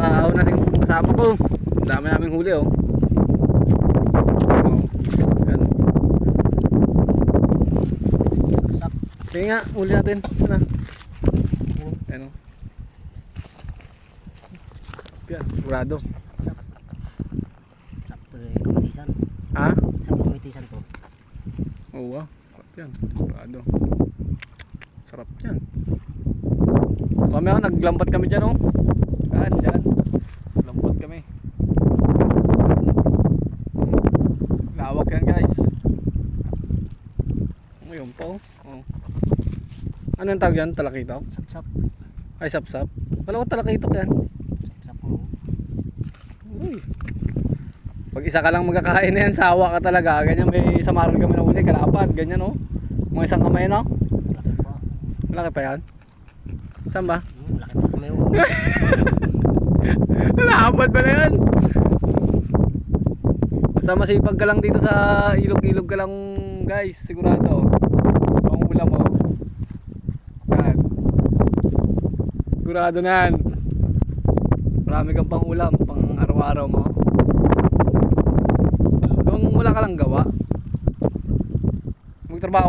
nakaaw na yung kasama ko. Ang dami naming huli oh. Yan. Sige nga, huli natin. Ano? Ano? Yan, sigurado. Sakto yung kumitisan. Ha? Sakto kumitisan to. Oo ah. Yan, sigurado. Sarap yan. Kami ako, naglampat kami dyan oh. Dyan. Lampat kami. Lawak yan guys. Ngayon pa oh. Ano yung tawag yan? Talakitok? Sapsap. Ay sapsap. Wala ko talakitok yan. Sapsap mo. Uy. Pag isa ka lang magkakain na yan, sawa ka talaga. Ganyan, may samarol kami na uli, karapat, ganyan oh. Mga isang kamay na. Malaki pa. Malaki pa yan? Saan ba? Malaki pa kami. Nalahabad ba na yan? Basta masipag ka lang dito sa ilog-ilog ka lang guys, sigurado. Pangulam mo. Yan. Sigurado na yan. Marami kang pangulam, pang araw-araw mo. Kung wala ka lang gawa, magtrabaho ka.